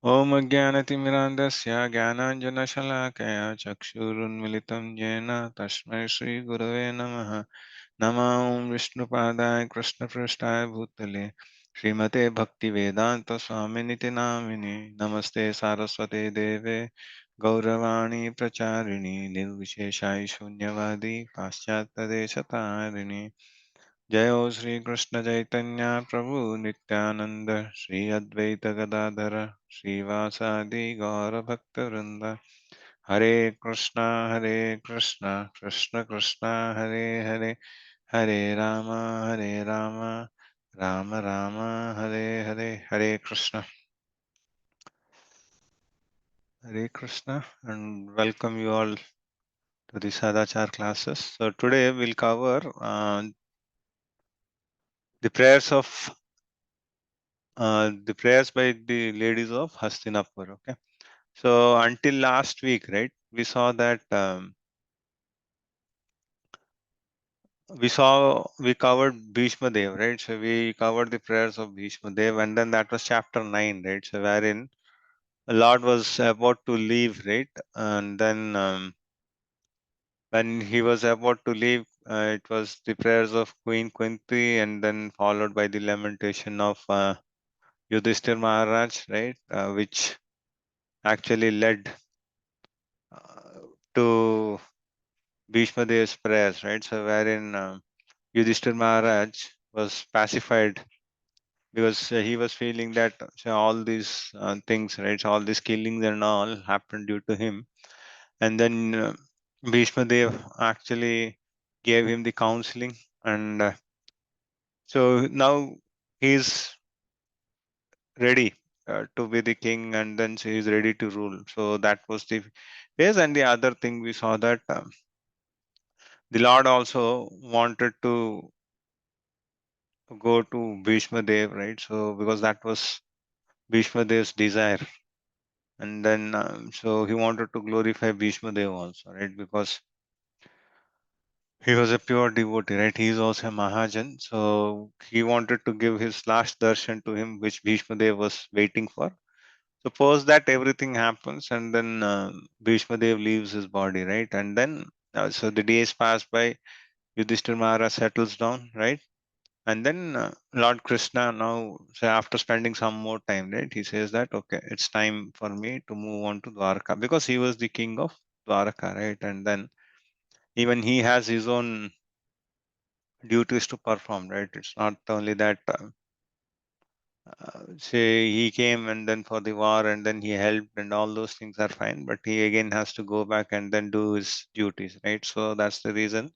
ॐ अज्ञानतिमिरान्धस्य ज्ञानाञ्जनशलाकया चक्षुरुन्मिलितं येन तस्मै श्रीगुरवे नमः। नमः ॐ विष्णुपादाय कृष्णपृष्ठाय भूतले श्रीमते भक्तिवेदान्तस्वामिनिति नामिने। नमस्ते सारस्वते देवे गौरवाणी प्रचारिणि निर्विशेषाय शून्यवादी पाश्चात्यदेशतारिणि। जय हो श्री कृष्ण चैतन्य प्रभु नित्यानंद श्री अद्वैत गदाधर श्रीवासादि गौर भक्त वृंद। हरे Krishna Krishna Krishna Hare Hare Hare Ram Ram Ram Hare Hare. Hare Krishna and welcome you all to the Sadachar classes. So today we'll cover the prayers of the prayers by the ladies of Hastinapur. Okay, so until last week, right, we saw that we covered Bhishma Dev, right? So we covered the prayers of Bhishma Dev, and then that was chapter 9, right? So wherein the Lord was about to leave, right, and then when he was about to leave, it was the prayers of Queen Kunti, and then followed by the lamentation of Yudhishthir Maharaj, right, which actually led to Bhishma Dev's prayers, right? So wherein Yudhishthir Maharaj was pacified because he was feeling that all these things, right? So all these killings and all happened due to him, and then Bhishma Dev actually gave him the counseling, and so now he's ready to be the king, and then he is ready to rule. So that was the phase, and the other thing we saw that. The Lord also wanted to go to Bhishma Dev, right? So because that was Bhishma Dev's desire, and then so he wanted to glorify Bhishma Dev also, right? Because he was a pure devotee, right? He is also a Mahajan, so he wanted to give his last darshan to him, which Bhishma Dev was waiting for. Suppose that everything happens, and then Bhishma Dev leaves his body, right? And then so the days pass by. Yudhishthir Maharaj settles down, right? And then Lord Krishna now, so after spending some more time, right, he says that, okay, it's time for me to move on to Dwarka because he was the king of Dwarka, right? And then even he has his own duties to perform, right? It's not only that, say, he came and then for the war and then he helped and all those things are fine, but he again has to go back and then do his duties, right? So that's the reason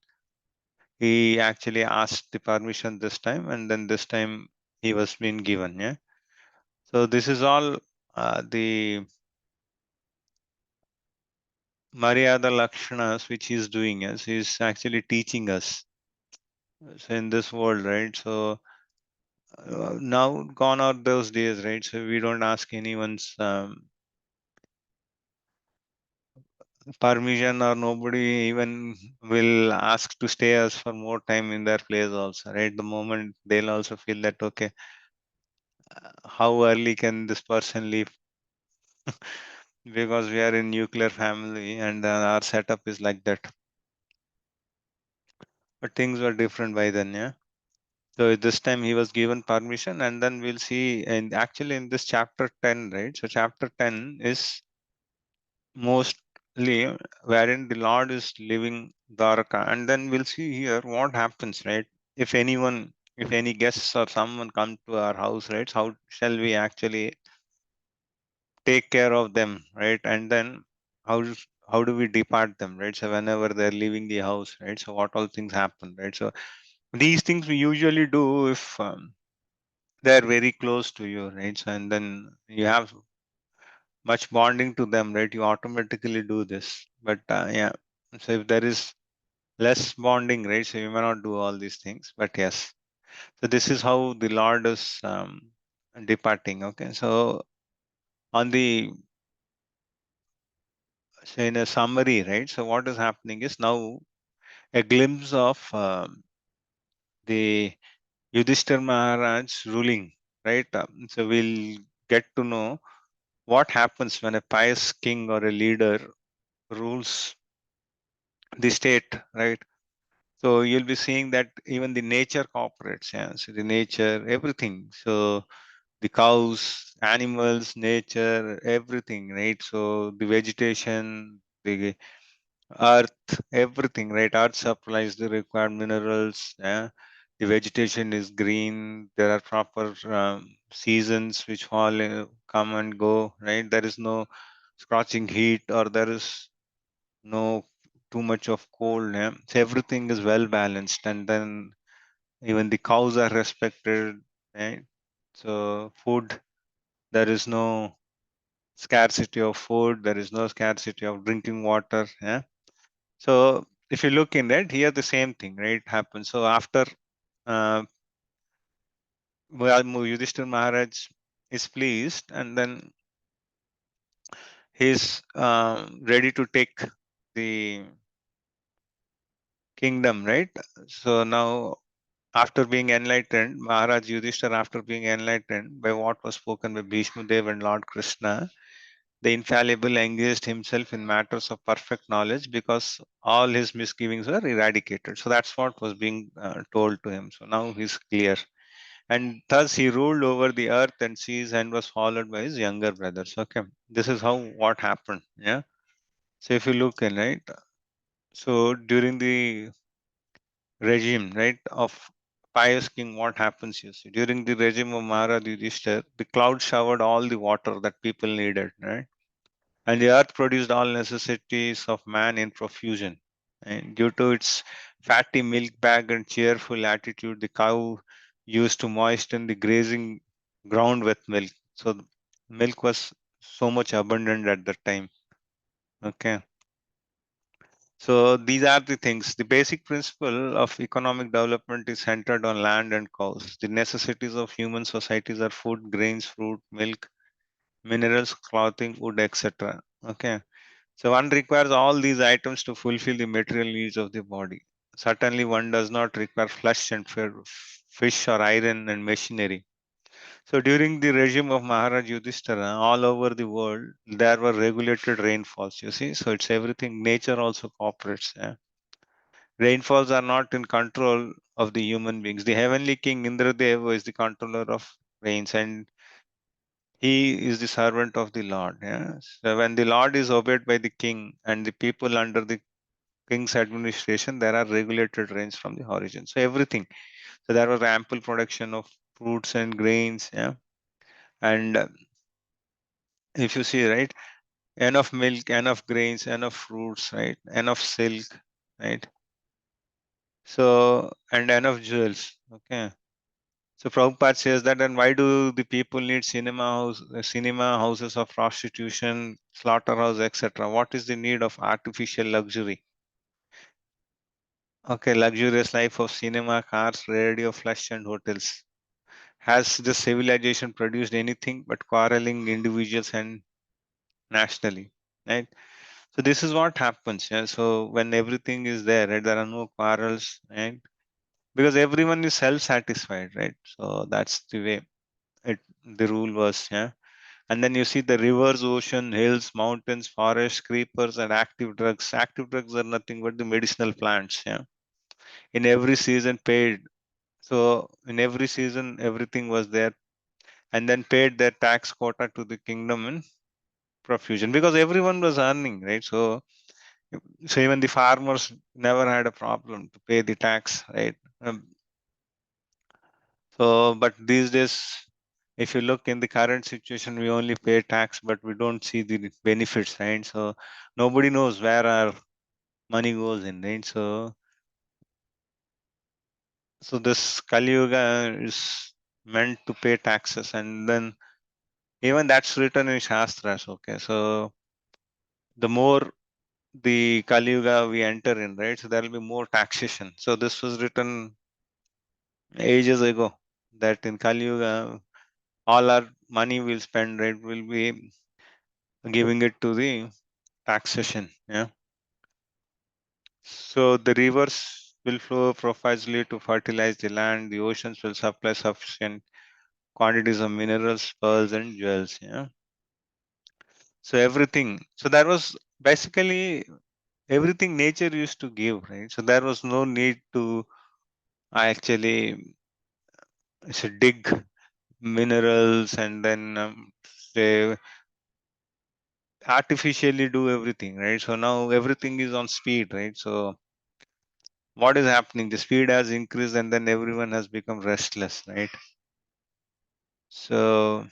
he actually asked the permission this time, and then this time he was being given, yeah. So this is all the Maryada Lakshanas which he's doing. Yes, he's actually teaching us so in this world, right? So now gone are those days, right? So we don't ask anyone's permission, or nobody even will ask to stay us for more time in their place also, right? The moment they'll also feel that, okay, how early can this person leave? Because we are in nuclear family and our setup is like that. But things were different by then, yeah. So this time he was given permission, and then we'll see. And actually, in this chapter 10, right? So chapter 10 is mostly wherein the Lord is leaving Dwarka, and then we'll see here what happens, right? If anyone, if any guests or someone come to our house, right? How shall we actually take care of them, right? And then how how do we depart them, right? So whenever they're leaving the house, right? So what all things happen, right? So these things we usually do if they're very close to you, right? So, and then you have much bonding to them, right? You automatically do this. But yeah, so if there is less bonding, right? So you may not do all these things. But yes, so this is how the Lord is departing. Okay, so on the so in a summary, right? So what is happening is now a glimpse of the Yudhishthir Maharaj ruling, right? So we'll get to know what happens when a pious king or a leader rules the state, right? So you'll be seeing that even the nature cooperates, yeah. So the nature, everything. So the cows, animals, nature, everything, right? So the vegetation, the earth, everything, right? Earth supplies the required minerals. Yeah? The vegetation is green. There are proper seasons which fall, come and go, right? There is no scorching heat, or there is no too much of cold. Yeah? So everything is well balanced, and then even the cows are respected, right? So food, there is no scarcity of food. There is no scarcity of drinking water. Yeah? So if you look in it, here the same thing, right, happens. So after uh, Yudhishthir Maharaj is pleased, and then he's ready to take the kingdom, right? So now, after being enlightened, Maharaj Yudhishthir, after being enlightened by what was spoken by Bhishma Dev and Lord Krishna, the infallible engaged himself in matters of perfect knowledge, because all his misgivings were eradicated. So that's what was being told to him. So now he's clear. And thus he ruled over the earth and seas and was followed by his younger brothers. Okay. This is how what happened. Yeah. So if you look in, right, so during the regime, right, of pious king, what happens, you see, during the regime of Maharaj Yudhishthir, the cloud showered all the water that people needed, right? And the earth produced all necessities of man in profusion. And due to its fatty milk bag and cheerful attitude, the cow used to moisten the grazing ground with milk. So the milk was so much abundant at that time. Okay. So these are the things. The basic principle of economic development is centered on land and cows. The necessities of human societies are food, grains, fruit, milk, minerals, clothing, wood, etc. Okay. So one requires all these items to fulfill the material needs of the body. Certainly, one does not require flesh and fish or iron and machinery. So during the regime of Maharaj Yudhishthira, all over the world, there were regulated rainfalls. You see, so it's everything. Nature also cooperates. Yeah? Rainfalls are not in control of the human beings. The heavenly king Indradev is the controller of rains, and he is the servant of the Lord. Yeah? So when the Lord is obeyed by the king and the people under the king's administration, there are regulated rains from the origin. So everything. So there was ample production of fruits and grains. Yeah. And if you see, right, enough milk, enough grains, enough fruits, right, enough silk, right. So, and enough jewels. Okay. So Prabhupada says that, and why do the people need cinema houses of prostitution, slaughterhouse, etc.? What is the need of artificial luxury? Okay, luxurious life of cinema, cars, radio, flesh, and hotels. Has the civilization produced anything but quarreling individuals and nationally? Right. So this is what happens. Yeah. So when everything is there, right, there are no quarrels, right? Because everyone is self-satisfied, right? So that's the way it the rule was. Yeah. And then you see the rivers, ocean, hills, mountains, forests, creepers, and active drugs. Active drugs are nothing but the medicinal plants. Yeah. In every season paid. So in every season, everything was there, and then paid their tax quota to the kingdom in profusion, because everyone was earning, right? So even the farmers never had a problem to pay the tax, right? So but these days, if you look in the current situation, we only pay tax, but we don't see the benefits, right? So nobody knows where our money goes in, right? So this Kali Yuga is meant to pay taxes, and then even that's written in Shastras. Okay, so the more the Kali Yuga we enter in, right? So there will be more taxation. So this was written ages ago, that in Kali Yuga, all our money we'll spend, right, will be giving it to the taxation. Yeah. So the rivers will flow profusely to fertilize the land. The oceans will supply sufficient quantities of minerals, pearls, and jewels. Yeah. So everything. So that was basically everything nature used to give, right? So there was no need to actually dig minerals and then say artificially do everything, right? So now everything is on speed, right? So what is happening? The speed has increased and then everyone has become restless, right? So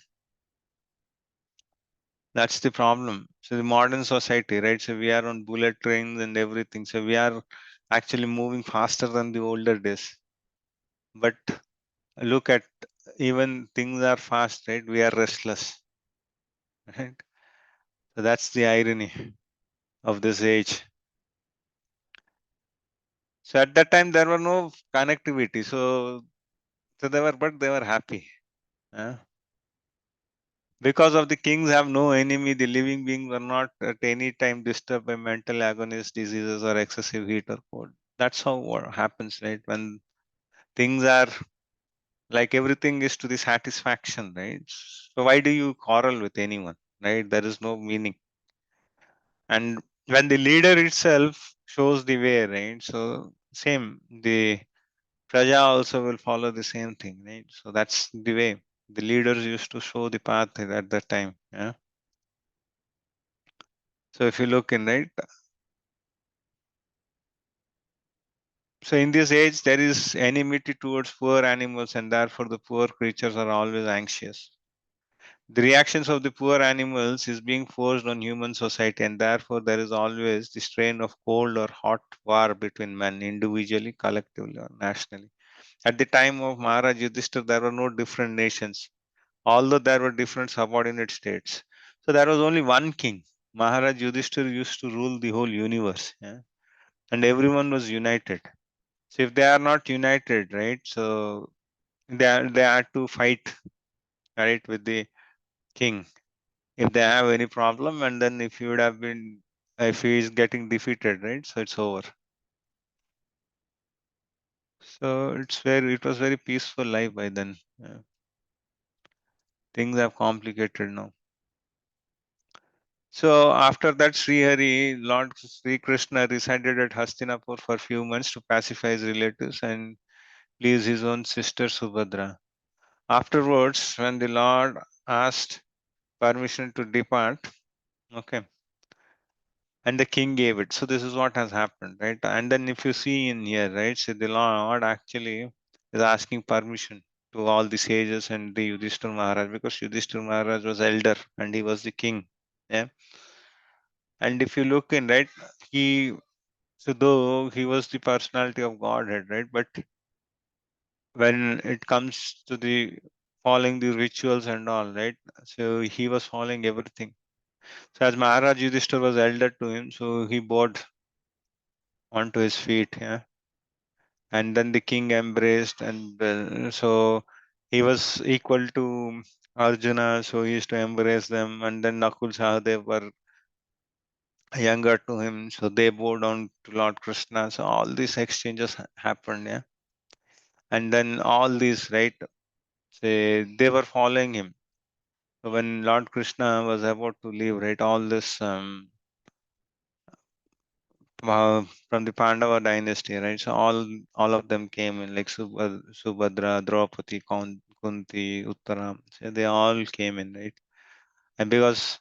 that's the problem. So the modern society, right? So we are on bullet trains and everything. So we are actually moving faster than the older days. But look at, even things are fast, right? We are restless, right? So that's the irony of this age. So at that time there were no connectivity. So they were, but they were happy. Because of the kings have no enemy, the living beings were not at any time disturbed by mental agonies, diseases, or excessive heat or cold. That's how what happens, right? When things are like everything is to the satisfaction, right? So why do you quarrel with anyone, right? There is no meaning. And when the leader itself shows the way, right? So same, the Praja also will follow the same thing, right? So that's the way. The leaders used to show the path at that time. Yeah. So if you look in, right, so in this age, there is enmity towards poor animals, and therefore the poor creatures are always anxious. The reactions of the poor animals is being forced on human society, and therefore there is always the strain of cold or hot war between men, individually, collectively, or nationally. At the time of Maharaj Yudhishthir, there were no different nations, although there were different subordinate states. So there was only one king. Maharaj Yudhishthir used to rule the whole universe, yeah? And everyone was united. So if they are not united, right? So they are to fight, right, with the king. If they have any problem, and then if you would have been, if he is getting defeated, right? So it's over. So it was very peaceful life by then. Yeah. Things have complicated now. So after that, Sri Hari, Lord Sri Krishna resided at Hastinapur for a few months to pacify his relatives and please his own sister Subhadra. Afterwards, when the Lord asked permission to depart, okay, and the king gave it. So this is what has happened, right? And then if you see in here, right, so the Lord actually is asking permission to all the sages and the Yudhishthira Maharaj, because Yudhishthira Maharaj was elder and he was the king. Yeah. And if you look in, right, he, so though he was the personality of Godhead, right, but when it comes to the following the rituals and all, right, so he was following everything. So as Maharaj Yudhishthira was elder to him, so he bowed onto his feet, yeah. And then the king embraced, and so he was equal to Arjuna, so he used to embrace them. And then Nakul Sahadev were younger to him, so they bowed down to Lord Krishna. So all these exchanges happened, yeah. And then all these, right, say they were following him. So when Lord Krishna was about to leave, right, all this from the Pandava dynasty, right? So all of them came in, like Subhadra, Draupadi, Kunti, Uttara. So they all came in, right? And because,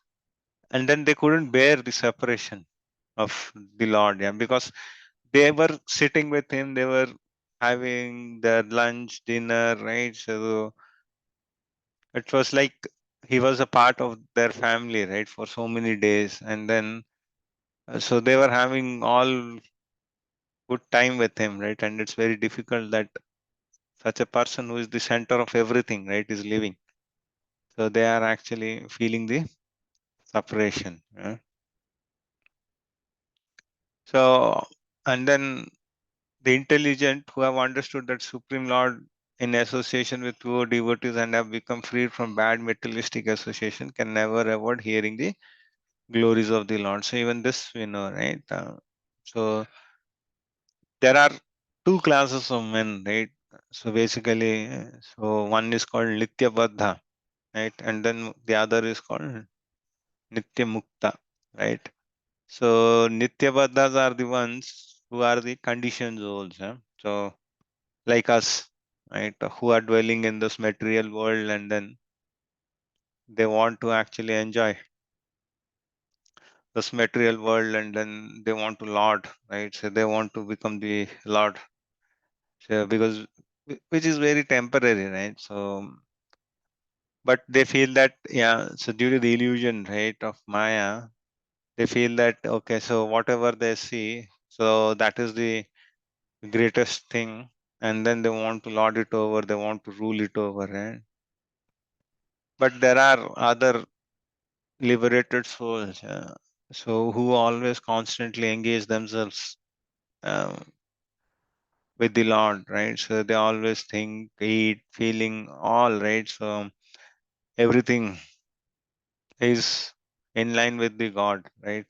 and then they couldn't bear the separation of the Lord, yeah, because they were sitting with him, they were having their lunch, dinner, right? So it was like he was a part of their family, right, for so many days. And then so they were having all good time with him, right? And it's very difficult that such a person who is the center of everything, right, is living. So they are actually feeling the separation. Yeah? So, and then the intelligent who have understood that Supreme Lord in association with pure devotees and have become freed from bad materialistic association can never avoid hearing the glories of the Lord. So even this we know, right? So there are two classes of men, right? So basically, so one is called Litya Baddha, right? And then the other is called Nitya Mukta, right? So Nitya Baddhas are the ones who are the conditioned souls. So like us, right? Who are dwelling in this material world and then they want to actually enjoy this material world and then they want to lord, right? So they want to become the lord. So because which is very temporary, right? So but they feel that yeah, so due to the illusion, right, of Maya, they feel that okay, so whatever they see, so that is the greatest thing, and then they want to lord it over, they want to rule it over, right? But there are other liberated souls, so who always constantly engage themselves um, with the Lord, right? So they always think, eat, feeling, all right. So everything is in line with the God, right?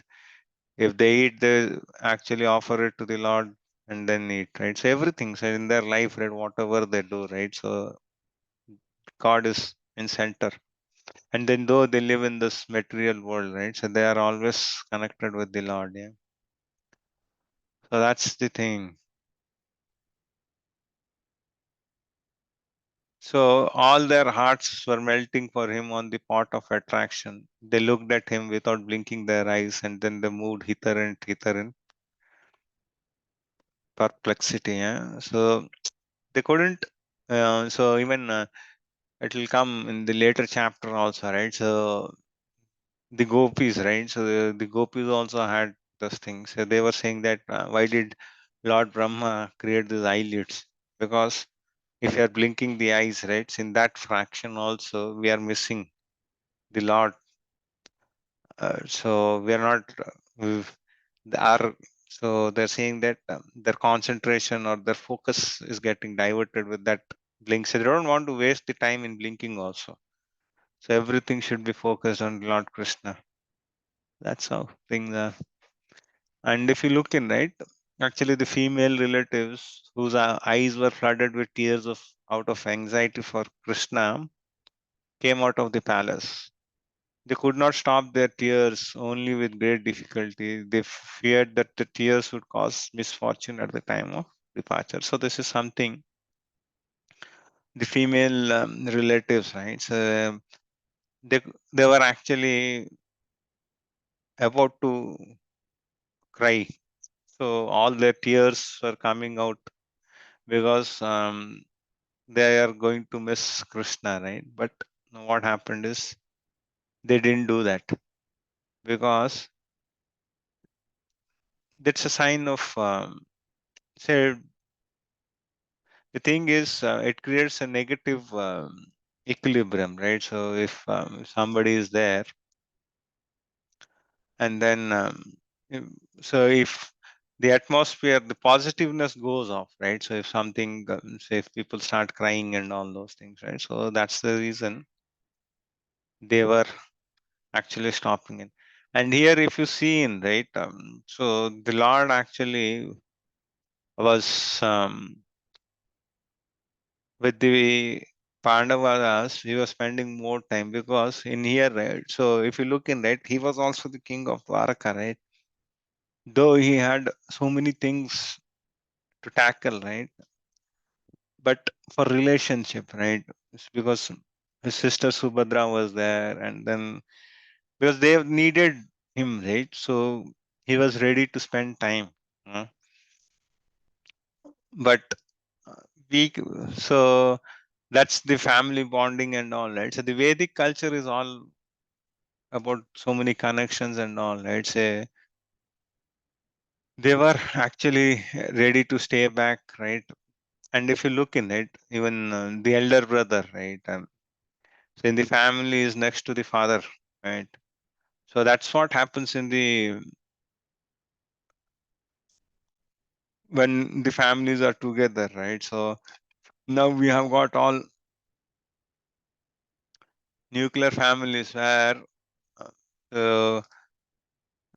If they eat, they actually offer it to the Lord and then eat, right? So everything, so in their life, right, whatever they do, right? So God is in center. And then though they live in this material world, right? So they are always connected with the Lord, yeah. So that's the thing. So all their hearts were melting for him on the pot of attraction. They looked at him without blinking their eyes and then they moved hither and thither in perplexity. Yeah? So they couldn't, so even it will come in the later chapter also, right? So the gopis, right? So the gopis also had those things. So they were saying that why did Lord Brahma create these eyelids? Because if you are blinking the eyes, right? So in that fraction also we are missing the Lord. So we are not our so they're saying that their concentration or their focus is getting diverted with that blink. So they don't want to waste the time in blinking also. So everything should be focused on Lord Krishna. That's how things are. And if you look in right, actually the female relatives whose eyes were flooded with tears of out of anxiety for Krishna came out of the palace. They could not stop their tears, only with great difficulty. They feared that the tears would cause misfortune at the time of departure. So this is something the female relatives, right? So they they were actually about to cry. So all their tears were coming out because they are going to miss Krishna, right? But what happened is they didn't do that because that's a sign of say the thing is it creates a negative equilibrium, right? So if somebody is there and then if- so if the atmosphere the positiveness goes off, right? So if something say if people start crying and all those things, right? So that's the reason they were actually stopping it. And here if you see in right, so the Lord actually was with the Pandavas, he was spending more time because in here, right? So if you look in right, he was also the king of Dwarka, right? Though he had so many things to tackle, right? But for relationship, right? It's because his sister Subhadra was there, and then because they needed him, right? So he was ready to spend time. uh, But we, so that's the family bonding and all, right? So the Vedic culture is all about so many connections and all, right? Say they were actually ready to stay back, right? And if you look in it, even the elder brother, right? So in the family is next to the father, right? So that's what happens in the when the families are together, right? So now we have got all nuclear families where uh,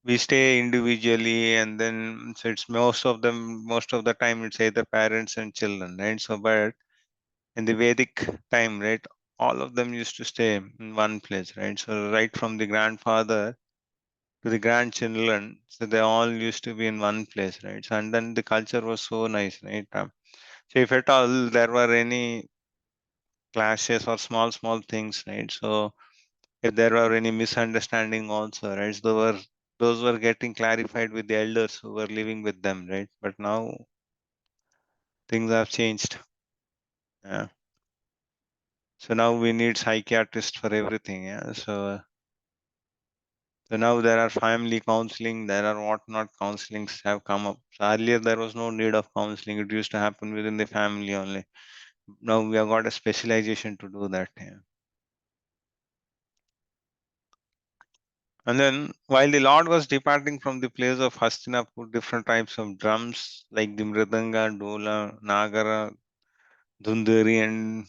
we stay individually and then so it's most of the time it's either parents and children, right? So but in the Vedic time, right? all of them used to stay in one place, right? So right from the grandfather to the grandchildren, so they all used to be in one place, right? So, and then the culture was so nice, right? So if at all there were any clashes or small things, right? So if there were any misunderstanding also, right? So those were getting clarified with the elders who were living with them, right? But now things have changed. Yeah. So now we need psychiatrists for everything. Yeah. So now there are family counseling, there are whatnot counselings have come up. So earlier there was no need of counseling; it used to happen within the family only. Now we have got a specialization to do that. Yeah. And then while the Lord was departing from the place of Hastinapur, different types of drums like the mridanga, dola, nagara, Dundari and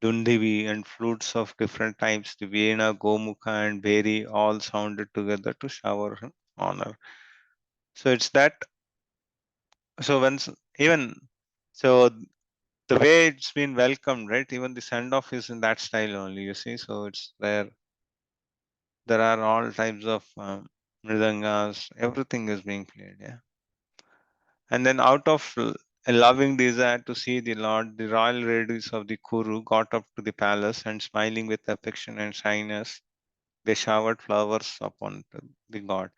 Dundivi and flutes of different types, the Veena, Gomukha and Beri all sounded together to shower honor. So it's that. So even so the way it's been welcomed, right? Even the send off is in that style only. You see, so it's there are all types of mridangas. Everything is being played. Yeah, and then out of a loving desire to see the Lord, the royal ladies of the Kuru got up to the palace and smiling with affection and shyness, they showered flowers upon the god.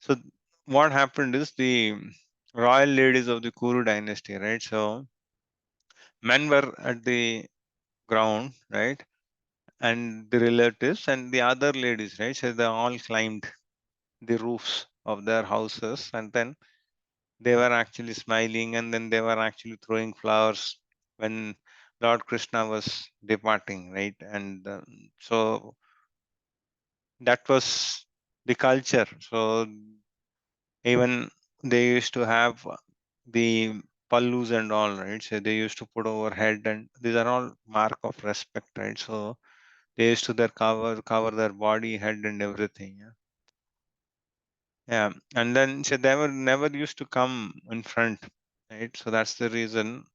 So what happened is the royal ladies of the Kuru dynasty, right? So men were at the ground, right? And the relatives and the other ladies, right? So they all climbed the roofs of their houses and then they were actually smiling and then they were actually throwing flowers when Lord Krishna was departing, right? And so that was the culture. So even they used to have the pallus and all, right? So they used to put over head, and these are all mark of respect, right? So they used to their cover their body, head, and everything. Yeah, yeah. And then so they were never used to come in front, right? So that's the reason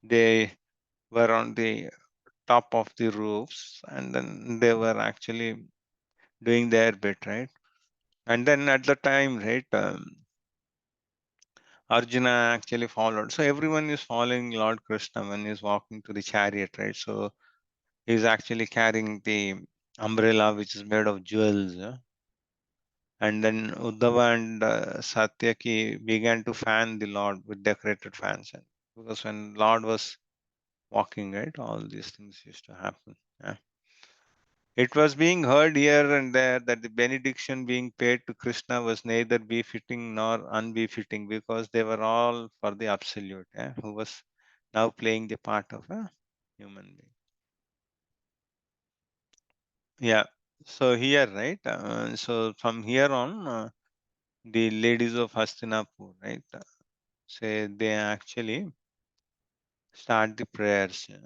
they were on the top of the roofs, and then they were actually doing their bit, right? And then at the time, right? Arjuna actually followed. So everyone is following Lord Krishna when he's walking to the chariot, right? So he's actually carrying the umbrella which is made of jewels. Yeah? And then Uddhava and Satyaki began to fan the Lord with decorated fans. And because when Lord was walking, right, all these things used to happen. Yeah. It was being heard here and there that the benediction being paid to Krishna was neither befitting nor unbefitting because they were all for the absolute, yeah, who was now playing the part of a human being. Yeah. So here, right? So from here on, the ladies of Hastinapur, right? Say they actually start the prayers. Yeah.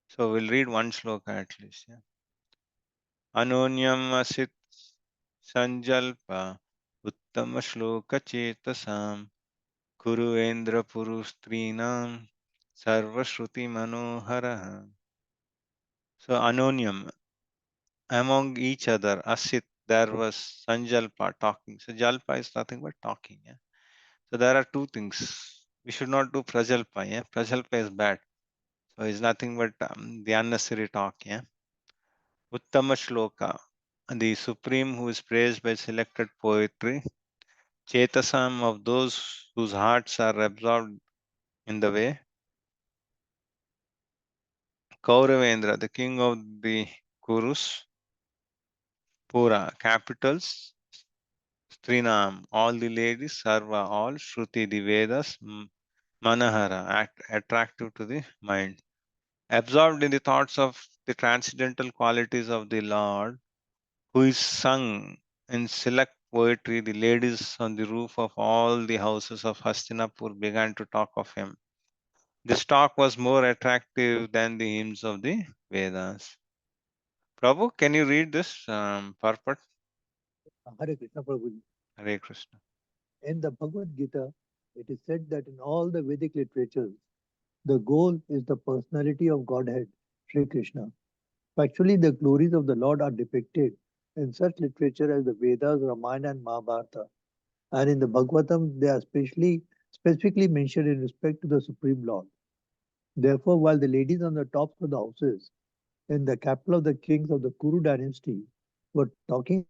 So we'll read one sloka at least. Yeah. Anonyam asit sanjalpa uttama shloka chetasam Kuruendra Purustrinam Sarvashruti Manohara. So Anonyam, among each other, Asit, there was Sanjalpa talking. So Jalpa is nothing but talking. Yeah? So there are two things. We should not do Prajalpa. Yeah? Prajalpa is bad. So it's nothing but the unnecessary talk. Yeah? Uttama Shloka, the Supreme who is praised by selected poetry. Chetasam of those whose hearts are absorbed in the way. Kauravendra, the king of the Kurus, Pura, capitals, Strinam, all the ladies, Sarva, all, Shruti, the Vedas, Manahara, attractive to the mind. Absorbed in the thoughts of the transcendental qualities of the Lord, who is sung in select poetry, the ladies on the roof of all the houses of Hastinapur began to talk of him. This talk was more attractive than the hymns of the Vedas. Prabhu, can you read this purport? Hare Krishna Prabhuji. Hare Krishna. In the Bhagavad Gita, it is said that in all the Vedic literatures, the goal is the personality of Godhead, Sri Krishna. Actually, the glories of the Lord are depicted in such literature as the Vedas, Ramayana, and Mahabharata. And in the Bhagavatam, they are specifically mentioned in respect to the Supreme Lord. Therefore, while the ladies on the tops of the houses in the capital of the kings of the Kuru dynasty were talking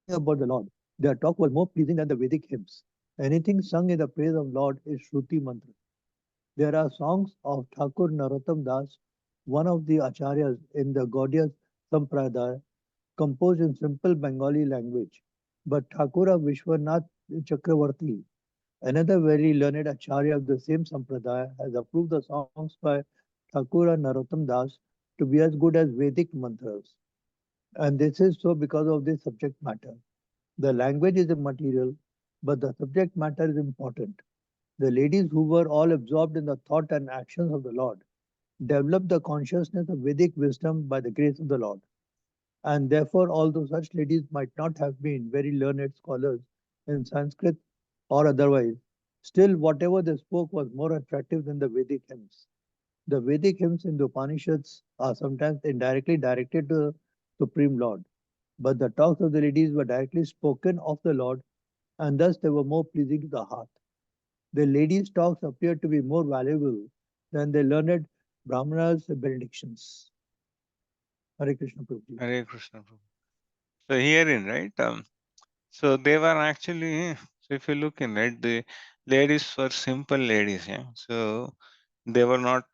about the Lord, their talk was more pleasing than the Vedic hymns. Anything sung in the praise of Lord is Shruti Mantra. There are songs of Thakur Narottam Das, one of the acharyas in the Gaudiya Sampradaya, composed in simple Bengali language. But Thakura Vishwanath Chakravarti, another very learned acharya of the same sampradaya, has approved the songs by Thakura Narottam Das to be as good as Vedic mantras. And this is so because of this subject matter. The language is immaterial, but the subject matter is important. The ladies who were all absorbed in the thought and actions of the Lord developed the consciousness of Vedic wisdom by the grace of the Lord. And therefore, although such ladies might not have been very learned scholars in Sanskrit or otherwise, still whatever they spoke was more attractive than the Vedic hymns. The Vedic hymns in the Upanishads are sometimes indirectly directed to the Supreme Lord, but the talks of the ladies were directly spoken of the Lord, and thus they were more pleasing to the heart. The ladies' talks appeared to be more valuable than the learned Brahmana's benedictions. Hare Krishna Prabhuji. Hare Krishna. Prabhu. So herein, right? So they were actually, so if you look in it, the ladies were simple ladies, yeah. So they were not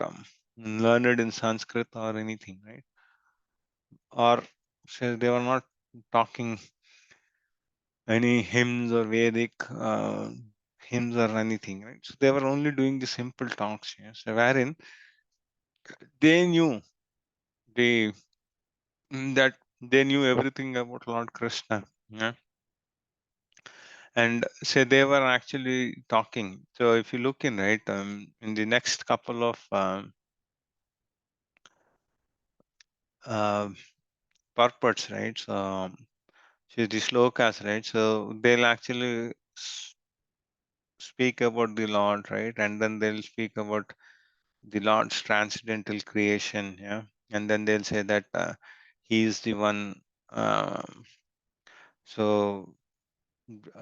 learned in Sanskrit or anything, right? Or so they were not talking any hymns or Vedic hymns or anything, right? So they were only doing the simple talks, yeah. So wherein they knew they that they knew everything about Lord Krishna, yeah. And so they were actually talking. So if you look in, right, in the next couple of uh, purports, right, so the slokas, right, so they'll actually speak about the Lord, right, and then they'll speak about the Lord's transcendental creation, yeah, and then they'll say that he is the one. So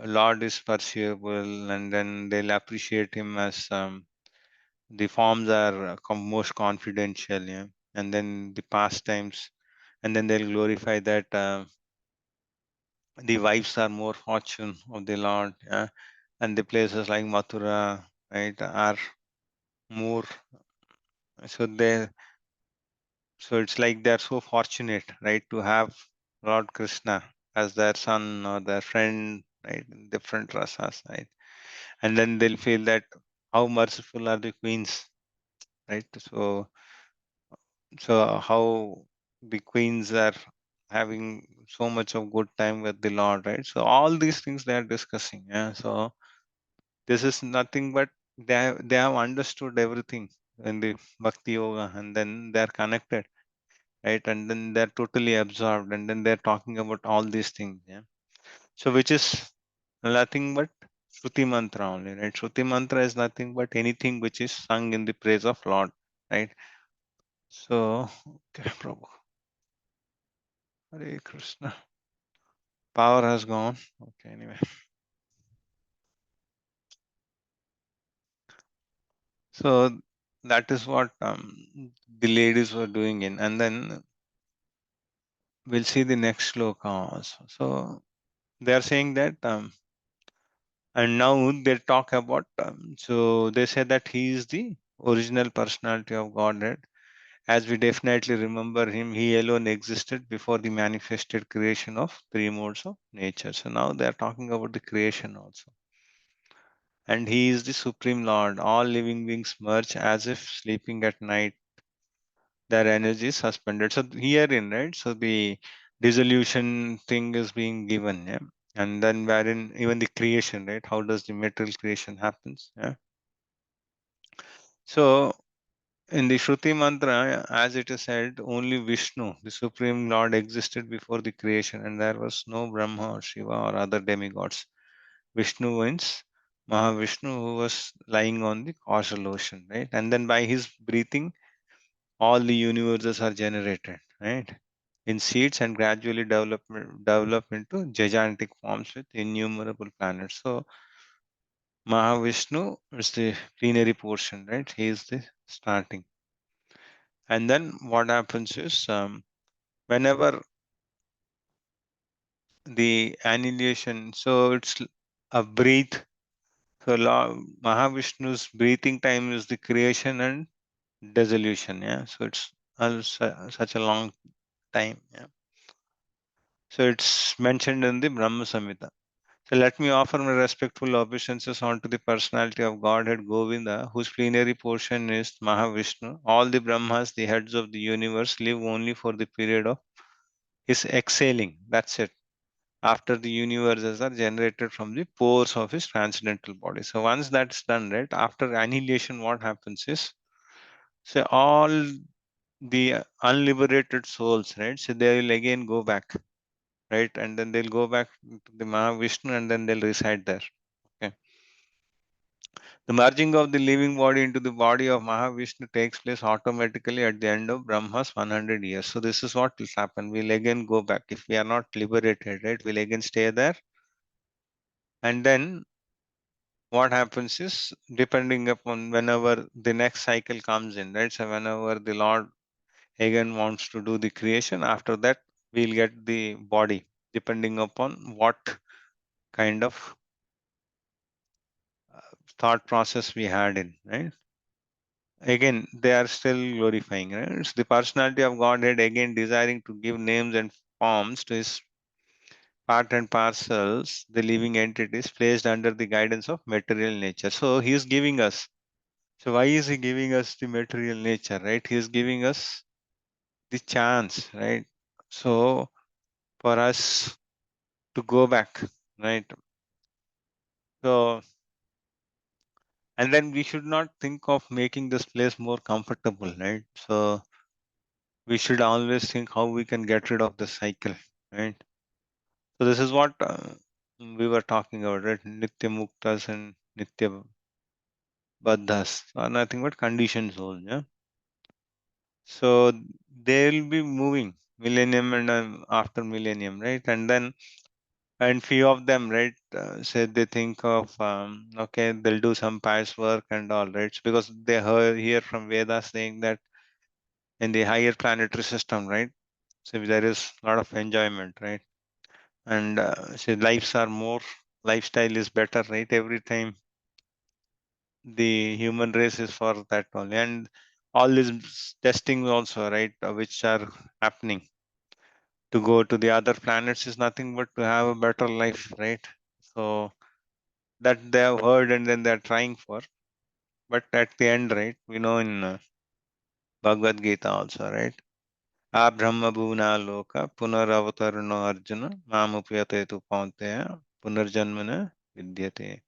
Lord is pursuable, and then they'll appreciate him as the forms are most confidential, yeah, and then the pastimes, and then they'll glorify that the wives are more fortune of the Lord, yeah, and the places like Mathura, right, are more. So they, so it's like they're so fortunate, right, to have Lord Krishna as their son or their friend, right, in different rasas, right, and then they'll feel that how merciful are the queens, right? So how the queens are having so much of good time with the Lord, right? So all these things they are discussing, yeah. So this is nothing but they have understood everything in the bhakti yoga, and then they are connected, right, and then they're totally absorbed, and then they're talking about all these things, yeah. So which is nothing but Shruti mantra only, right? Shruti mantra is nothing but anything which is sung in the praise of Lord, right? So, okay, Prabhu. Hare Krishna. Power has gone. Okay, anyway. So that is what the ladies were doing in, and then we'll see the next sloka also. So they are saying that, and now they talk about, so they say that he is the original personality of Godhead. As we definitely remember him, he alone existed before the manifested creation of three modes of nature. So now they are talking about the creation also. And he is the supreme Lord. All living beings merge as if sleeping at night. Their energy is suspended. So herein, right? So the dissolution thing is being given, yeah. And then wherein even the creation, right? How does the material creation happens? Yeah. So in the Shruti mantra, as it is said, only Vishnu, the Supreme Lord, existed before the creation, and there was no Brahma or Shiva or other demigods. Vishnu means Mahavishnu, who was lying on the causal ocean, right? And then by his breathing, all the universes are generated, right? In seeds and gradually develop into gigantic forms with innumerable planets. So Mahavishnu is the plenary portion, right? He is the starting. And then what happens is whenever the annihilation, so it's a breath. So Mahavishnu's breathing time is the creation and dissolution. Yeah. So it's such a long time. Yeah. So it's mentioned in the Brahma Samhita. So let me offer my respectful obeisances unto the personality of Godhead Govinda, whose plenary portion is Mahavishnu. All the Brahmas, the heads of the universe, live only for the period of his exhaling. That's it. After the universes are generated from the pores of his transcendental body. So once that's done, right, after annihilation, what happens is, so all the unliberated souls, right, so they will again go back, right, and then they'll go back to the Mahavishnu and then they'll reside there. Okay. The merging of the living body into the body of Mahavishnu takes place automatically at the end of Brahma's 100 years. So this is what will happen. We'll again go back. If we are not liberated, right, we'll again stay there. And then what happens is, depending upon whenever the next cycle comes in, right? So whenever the Lord again wants to do the creation, after that we'll get the body, depending upon what kind of thought process we had in, right? Again, they are still glorifying, right? It's the personality of Godhead again desiring to give names and forms to his part and parcels, the living entities placed under the guidance of material nature. So he is giving us. So why is he giving us the material nature, right? He is giving us the chance, right? So for us to go back, right? So and then we should not think of making this place more comfortable, right? So we should always think how we can get rid of the cycle, right? So this is what we were talking about, right? Nitya muktas and nitya baddhas are nothing but conditioned souls, yeah. So they'll be moving millennium and after millennium, right? And then and few of them, right, say they think of okay, they'll do some pious work and all, right? Because they hear from Vedas saying that in the higher planetary system, right? So there is a lot of enjoyment, right? And say lives are more, lifestyle is better, right? Every time the human race is for that only, and all these testing also, right, which are happening to go to the other planets is nothing but to have a better life, right? So that they have heard and then they're trying for. But at the end, right, we know in Bhagavad Gita also, right? Abrahma bhuna loka punaravatarano arjuna mamupyate tu paunteya punarjanmana vidyate.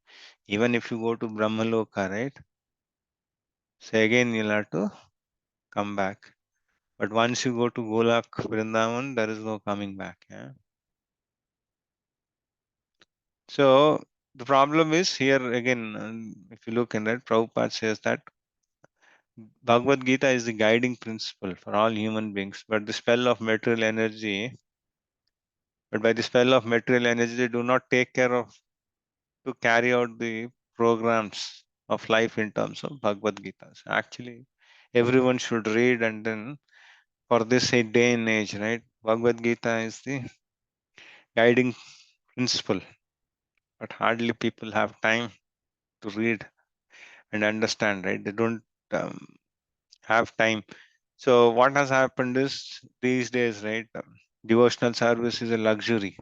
Even if you go to Brahma loka, right? So again you'll have to come back. But once you go to Golak Vrindavan, there is no coming back. Yeah. So the problem is here again, if you look in that, Prabhupada says that Bhagavad Gita is the guiding principle for all human beings, but the spell of material energy, but by the spell of material energy, they do not take care of to carry out the programs of life in terms of Bhagavad Gita. So actually, everyone should read, and then for this a day and age, right? Bhagavad Gita is the guiding principle, but hardly people have time to read and understand, right? They don't um, have time. So what has happened is these days, right? Devotional service is a luxury,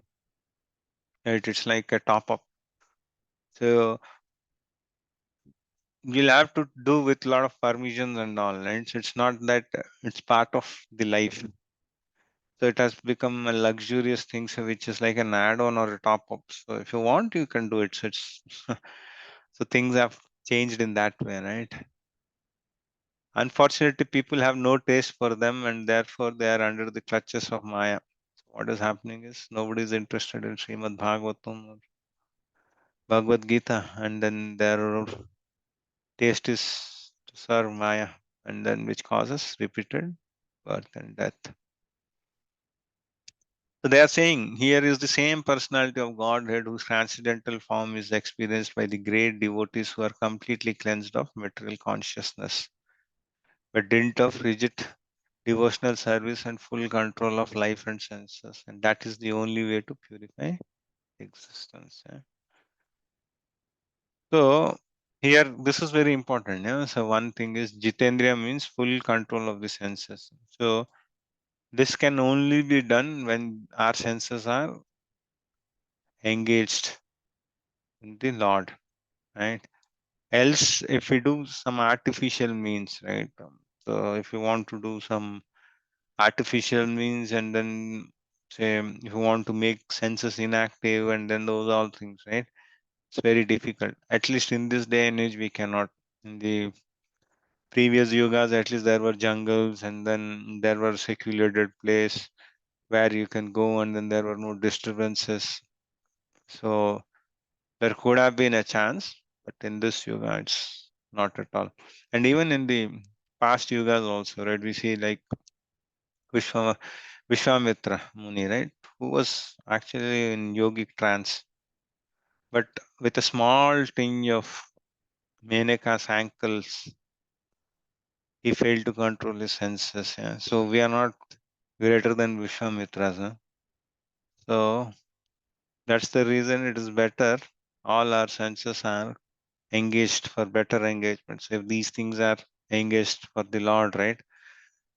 right? It's like a top up. So you'll have to do with a lot of permissions and all, right? So it's not that it's part of the life. So it has become a luxurious thing, so which is like an add-on or a top up. So if you want, you can do it. So it's so things have changed in that way, right? Unfortunately, people have no taste for them, and therefore they are under the clutches of Maya. So what is happening is nobody is interested in Srimad Bhagavatam. Bhagavad Gita, and then their taste is to serve Maya, and then which causes repeated birth and death. So they are saying here is the same personality of Godhead whose transcendental form is experienced by the great devotees who are completely cleansed of material consciousness, by dint of rigid devotional service and full control of life and senses. And that is the only way to purify existence. Yeah. So here this is very important. Yeah? So one thing is Jitendriya means full control of the senses. So this can only be done when our senses are engaged in the Lord, right? Else, if we do some artificial means, right? So if you want to do some artificial means, and then say if you want to make senses inactive, and then those all things, right? It's very difficult. At least in this day and age, we cannot. In the previous yugas, at least there were jungles, and then there were secluded place where you can go, and then there were no disturbances. So there could have been a chance, but in this yuga, it's not at all. And even in the past yugas also, right? We see like Vishwa, Vishwamitra Muni, right? Who was actually in yogic trance, but with a small tinge of Menaka's ankles, he failed to control his senses. Yeah? So we are not greater than Vishwamitras. Huh? So that's the reason it is better. All our senses are engaged for better engagement. So if these things are engaged for the Lord, right?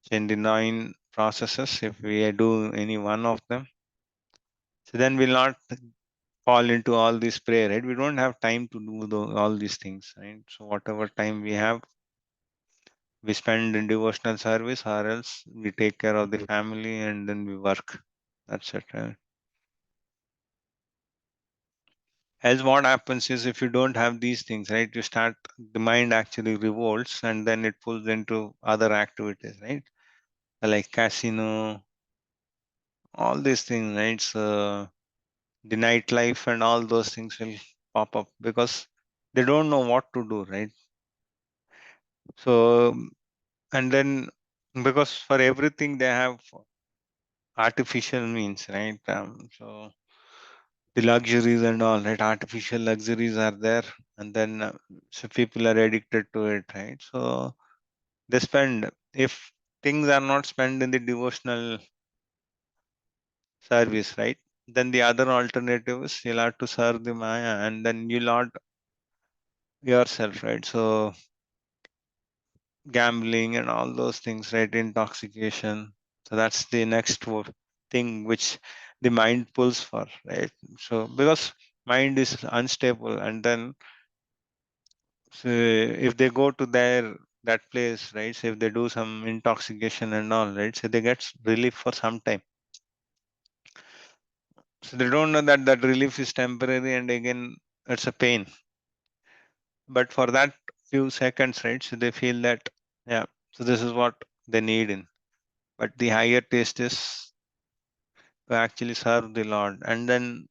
So in the 9 processes, if we do any one of them, so then we'll not fall into all this prayer, right? We don't have time to do all these things, right? So whatever time we have, we spend in devotional service, or else we take care of the family and then we work. That's it. Right? Else, what happens is if you don't have these things, right, you start the mind actually revolts and then it pulls into other activities, right? Like casino, all these things, right? So the nightlife and all those things will pop up because they don't know what to do, right? So and then because for everything they have artificial means, right? So the luxuries and all, right? Artificial luxuries are there, and then so people are addicted to it, right? So they spend if things are not spent in the devotional service, right? Then the other alternative is you'll have to serve the Maya, and then you'll not yourself, right? So gambling and all those things, right? Intoxication. So that's the next thing which the mind pulls for, right? So because mind is unstable, and then so if they go to that place, right? So if they do some intoxication and all, right? So they get relief for some time. So they don't know that that relief is temporary, and again it's a pain. But for that few seconds, right? So they feel that yeah. So this is what they need in. But the higher taste is to actually serve the Lord. And then,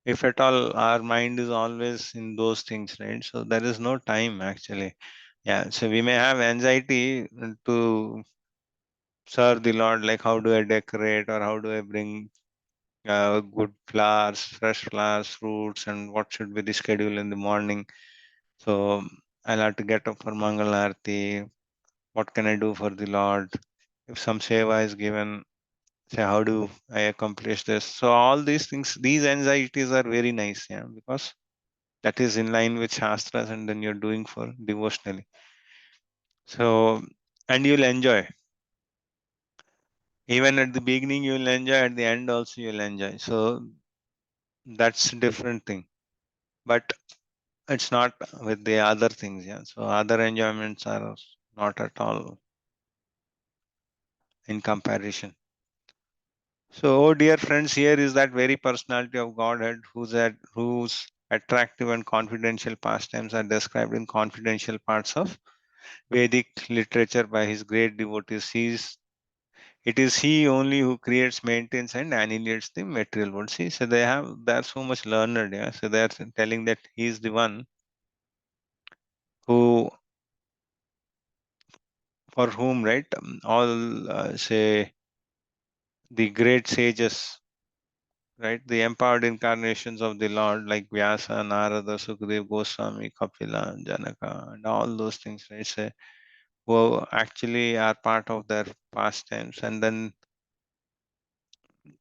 if at all, our mind is always in those things, right? So there is no time actually. Yeah. So we may have anxiety to serve the Lord, like how do I decorate or how do I bring good flowers, fresh flowers, fruits, and what should be the schedule in the morning. So I'll have to get up for Mangal Arati. What can I do for the Lord? If some seva is given, say how do I accomplish this? So all these things, these anxieties are very nice, yeah, because that is in line with shastras, and then you're doing for devotionally. So and you'll enjoy. Even at the beginning you'll enjoy, at the end also you'll enjoy. So that's a different thing. But it's not with the other things, yeah. So other enjoyments are not at all in comparison. So, oh dear friends, here is that very personality of Godhead whose attractive and confidential pastimes are described in confidential parts of Vedic literature by his great devotees. It is he only who creates, maintains, and annihilates the material world. See, so they are so much learned. Yeah, so they are telling that he is the one who, for whom, right? All say the great sages, right? The empowered incarnations of the Lord, like Vyasa, Narada, Sukadeva, Goswami, Kapila, Janaka, and all those things, right? Say, who actually are part of their pastimes. And then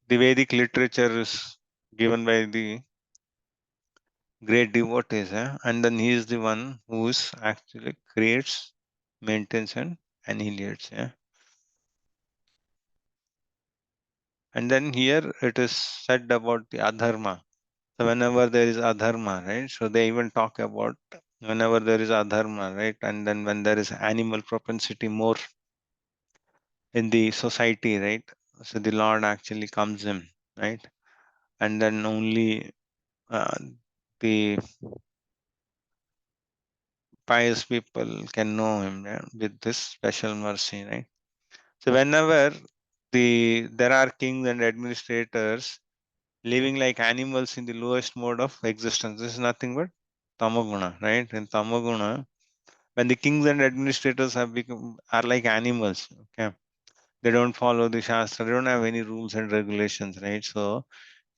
the Vedic literature is given by the great devotees, and then he is the one who is actually creates, maintains, and annihilates. Yeah. And then here it is said about the adharma. So whenever there is adharma, right? So they even talk about whenever there is adharma, right? And then when there is animal propensity more in the society, right? So the Lord actually comes in, right? And then only uh, the pious people can know him, yeah, with this special mercy, right? So whenever there are kings and administrators living like animals in the lowest mode of existence, this is nothing but tamoguna, right? In tamoguna, when the kings and administrators have become are like animals, okay, they don't follow the shastra, they don't have any rules and regulations, right? So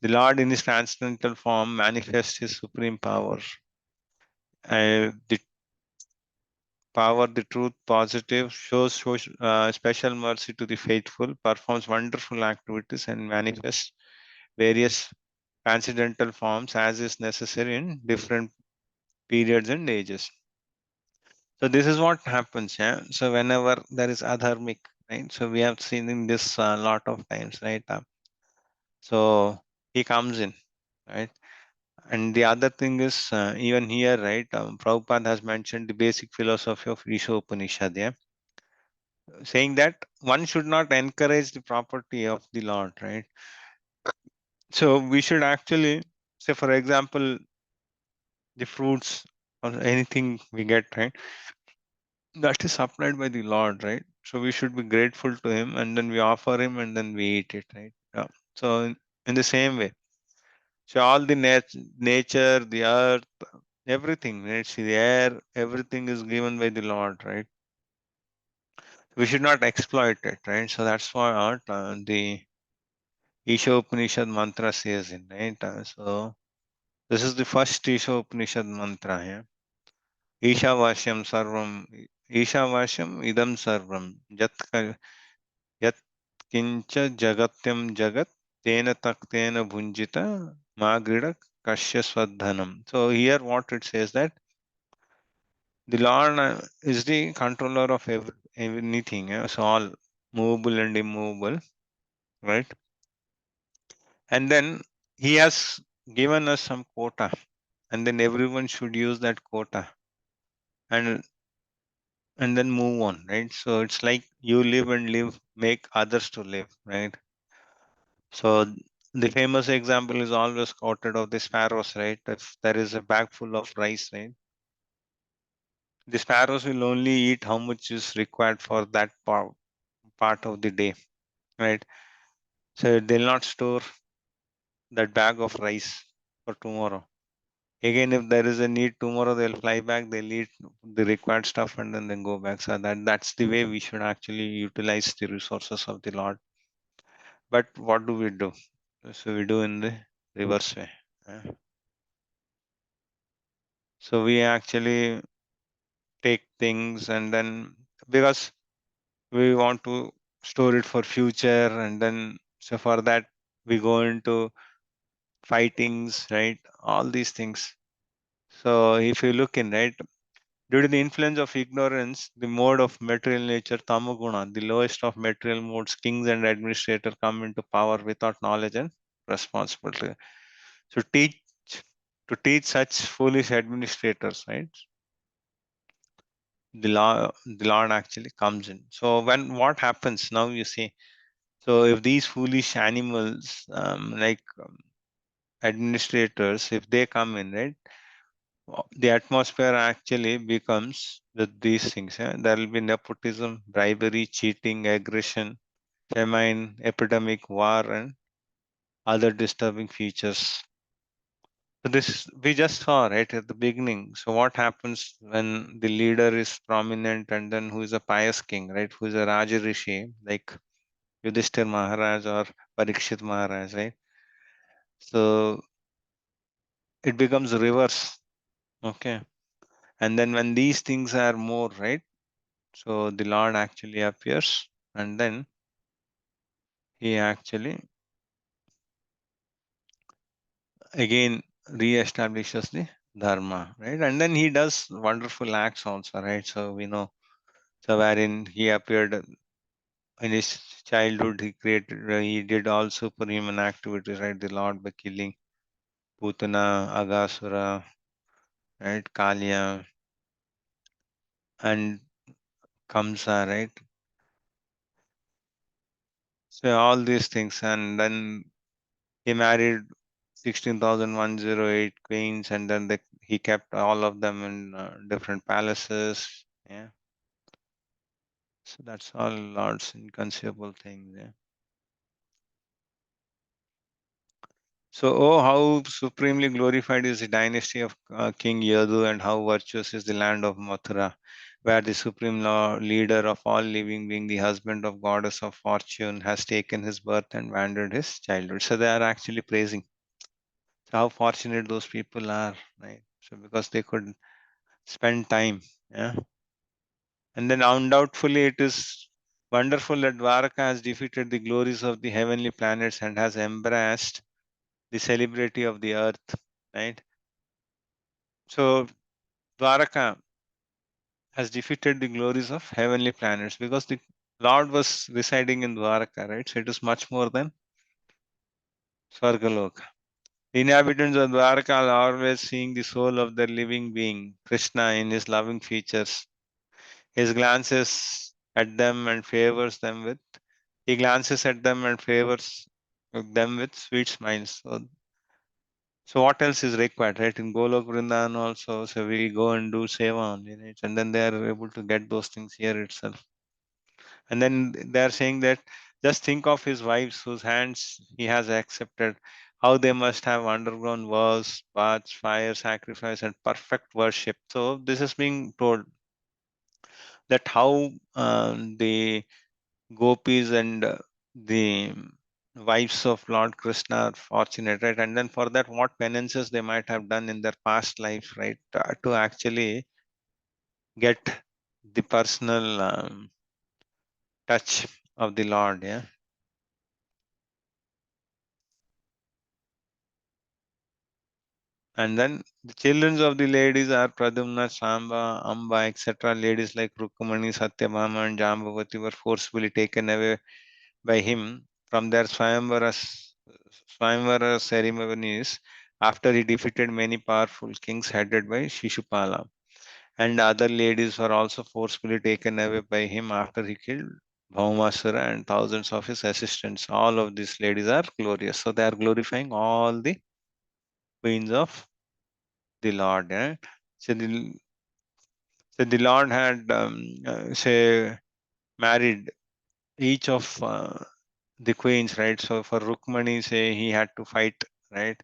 the Lord in his transcendental form manifests his supreme power, the power, the truth, positive, shows special mercy to the faithful, performs wonderful activities, and manifests various transcendental forms as is necessary in different periods and ages. So this is what happens. Yeah. So whenever there is adharmic, right? So we have seen in this a lot of times, right? So he comes in, right? And the other thing is even here, right? Prabhupada has mentioned the basic philosophy of Isha Upanishad, yeah, saying that one should not encourage the property of the Lord, right? So we should actually say, for example, the fruits or anything we get, right? That is supplied by the Lord, right? So we should be grateful to Him, and then we offer Him, and then we eat it, right? Yeah. So in the same way, so all the nature, the earth, everything, right? See, the air, everything is given by the Lord, right? We should not exploit it, right? So that's what the Isha Upanishad mantra says in, right? So this is the first Isha Upanishad mantra here. Ishavashyam sarvam, Ishavashyam idam sarvam, yat kincha jagatyam jagat, tena taktena bhunjita, magrida kashya swadhanam. So here what it says that the Lord is the controller of anything, so all movable and immovable, right? And then he has given us some quota, and then everyone should use that quota, and then move on, right? So it's like you live and live, make others to live, right? So the famous example is always quoted of the sparrows, right? If there is a bag full of rice, right, the sparrows will only eat how much is required for that part of the day, right? So they'll not store that bag of rice for tomorrow. Again, if there is a need tomorrow, they'll fly back, they'll eat the required stuff, and then go back. So that's the way we should actually utilize the resources of the Lord. But what do we do? So we do in the reverse way. So we actually take things, and then because we want to store it for future, and then so for that we go into fightings, right? All these things. So if you look in, right, due to the influence of ignorance, the mode of material nature, tamoguna, the lowest of material modes, kings and administrators come into power without knowledge and responsibility. So to teach such foolish administrators, right? The Lord actually comes in. So when what happens now, you see. So if these foolish animals, like administrators, if they come in, right, the atmosphere actually becomes these things. Yeah? There will be nepotism, bribery, cheating, aggression, famine, epidemic, war, and other disturbing features. So this we just saw right at the beginning. So what happens when the leader is prominent and then who is a pious king, right? Who is a Raja Rishi, like Yudhishthir Maharaj or Parikshit Maharaj, right? So it becomes reverse. Okay. And then when these things are more, right? So the Lord actually appears and then he actually again re-establishes the dharma, right? And then he does wonderful acts also, right? So we know, so wherein he appeared in his childhood, he did all superhuman activities, right? The Lord by killing Putana, Agasura, right? Kalya, and Kamsa, right? So all these things, and then he married 16,108 queens, and then he kept all of them in different palaces. Yeah, so that's all Lord's inconceivable things. Yeah. So, oh, how supremely glorified is the dynasty of King Yadu, and how virtuous is the land of Mathura, where the supreme leader of all living, being the husband of goddess of fortune, has taken his birth and wandered his childhood. So they are actually praising. So how fortunate those people are, right? So because they could spend time, yeah. And then undoubtedly it is wonderful that Dwaraka has defeated the glories of the heavenly planets and has embraced the celebrity of the earth, right? So Dwaraka has defeated the glories of heavenly planets because the Lord was residing in Dwaraka, right? So it is much more than Swargaloka. The inhabitants of Dwaraka are always seeing the soul of their living being, Krishna, in his loving features. His glances at them and favors them with he glances at them and favors them with sweet smiles. So what else is required, right? In Golok Vrindavan also, so we go and do Seva only, right? And then they are able to get those things here itself. And then they are saying that just think of his wives whose hands he has accepted, how they must have undergone wars, baths, fire, sacrifice, and perfect worship. So this is being told that how the gopis and the wives of Lord Krishna are fortunate, right? And then for that, what penances they might have done in their past life, right? To actually get the personal touch of the Lord, yeah. And then the children of the ladies are Pradumna, Samba, Amba, etc. Ladies like Rukmani, Satyabhama, and Jambavati were forcefully taken away by him from their Swayamvara ceremonies after he defeated many powerful kings headed by Shishupala. And other ladies were also forcefully taken away by him after he killed Bhaumasura and thousands of his assistants. All of these ladies are glorious. So they are glorifying all the queens of the Lord. Eh? So, the Lord had, say, married each of the queens, right? So for Rukmani, say he had to fight, right,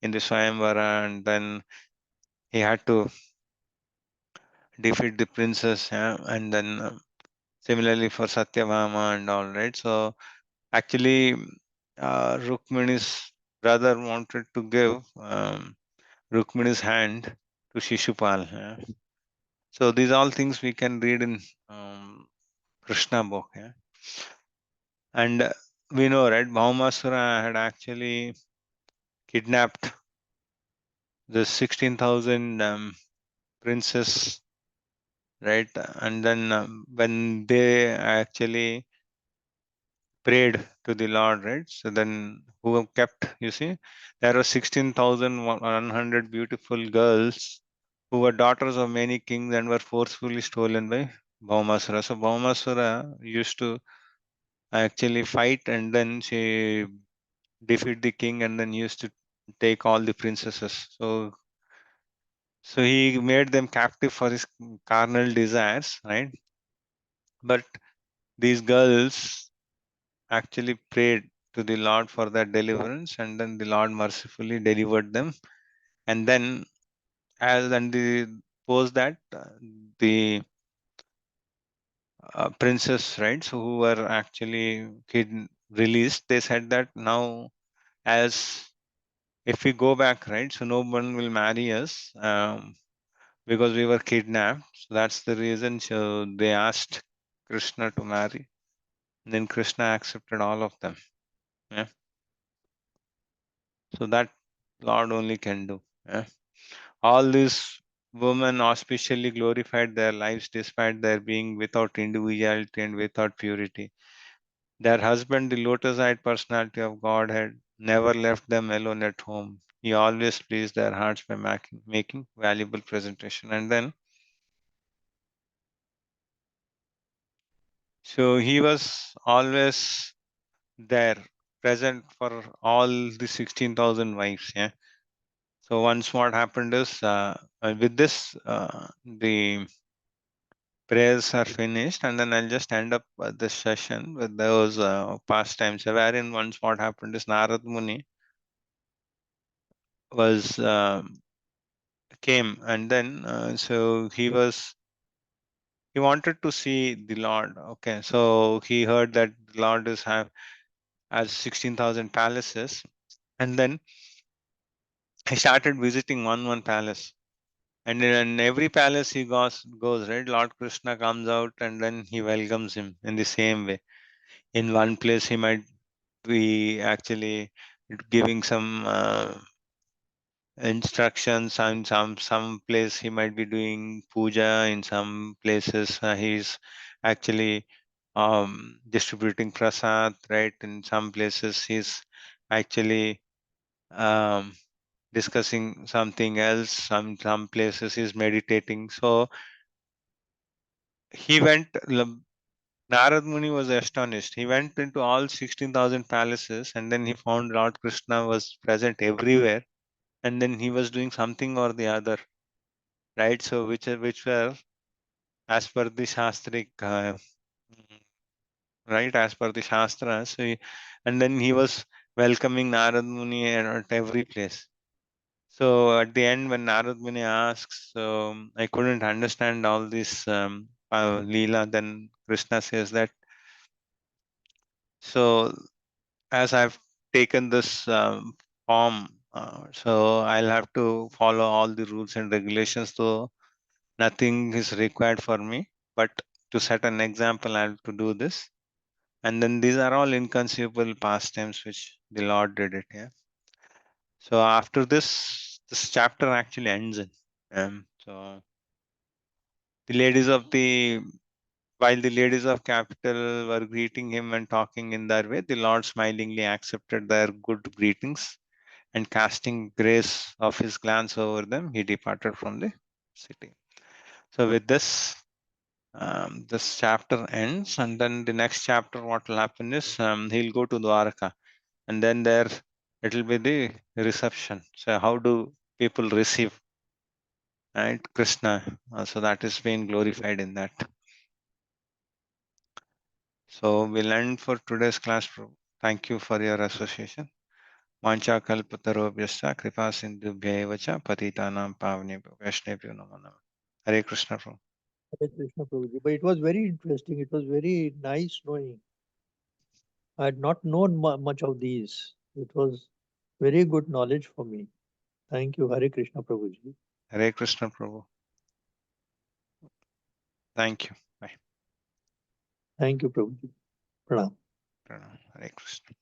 in the Swayamvara, and then he had to defeat the princess, yeah? And then similarly for Satyabhama and all, right? So actually, Rukmani's brother wanted to give Rukmani's hand to Shishupal. Yeah? So these all things we can read in Krishna book. Yeah? And we know, right? Bhaumasura had actually kidnapped the 16,000 princes, right? And then when they actually prayed to the Lord, right? So then who have kept, you see, there were 16,100 beautiful girls who were daughters of many kings and were forcefully stolen by Bhaumasura. So Bhaumasura used to actually fight and then she defeat the king and then used to take all the princesses. So he made them captive for his carnal desires, right? But these girls actually prayed to the Lord for that deliverance, and then the Lord mercifully delivered them. And then, as and the post that the princess, right, so who were actually released, they said that now, as if we go back, right, so no one will marry us because we were kidnapped. So that's the reason. So they asked Krishna to marry. And then Krishna accepted all of them. Yeah. So that Lord only can do. Yeah. All these women auspiciously glorified their lives despite their being without individuality and without purity. Their husband, the lotus-eyed personality of Godhead, never left them alone at home. He always pleased their hearts by making valuable presentation. And then, so he was always there, present for all the 16,000 wives. Yeah. So once what happened is, with this, the prayers are finished, and then I'll just end up this session with those pastimes. So wherein once what happened is Narad Muni was came, and then so he wanted to see the Lord. Okay, so he heard that the Lord is have has 16,000 palaces, and then he started visiting one palace. And in every palace he goes, right, Lord Krishna comes out and then he welcomes him in the same way. In one place, he might be actually giving some instructions. And some place he might be doing puja. In some places, he's actually distributing prasad. Right. In some places, he's actually um, discussing something else. Some places he's meditating. So he went. Narad Muni was astonished. He went into all 16,000 palaces, and then he found Lord Krishna was present everywhere, and then he was doing something or the other, right? So which were as per the Shastric, right? As per the Shastras. So and then he was welcoming Narad Muni at every place. So at the end, when Narad Muni asks, I couldn't understand all this Leela, then Krishna says that, so as I've taken this form, so I'll have to follow all the rules and regulations. So nothing is required for me, but to set an example, I have to do this. And then these are all inconceivable pastimes which the Lord did it. Yeah. So after this chapter actually ends in. So the ladies of the while the ladies of capital were greeting him and talking in their way, the Lord smilingly accepted their good greetings, and casting grace of his glance over them, he departed from the city. So with this, this chapter ends, and then the next chapter, what will happen is he'll go to Dwarka, and then there it will be the reception. So how do people receive, right, Krishna? So that is being glorified in that. So we'll end for today's class. Thank you for your association. Vancha kalpatarobhyascha kripa sindhubhya vacha patitanam pavnebhyo vaishnavyo namo namah. Hare Krishna. Hare Krishna Prabhuji. But it was very interesting. It was very nice knowing. I had not known much of these. It was very good knowledge for me. Thank you, Hare Krishna Prabhuji. Hare Krishna Prabhu. Thank you. Bye. Thank you, Prabhuji. Pranam. Pranam. Hare Krishna.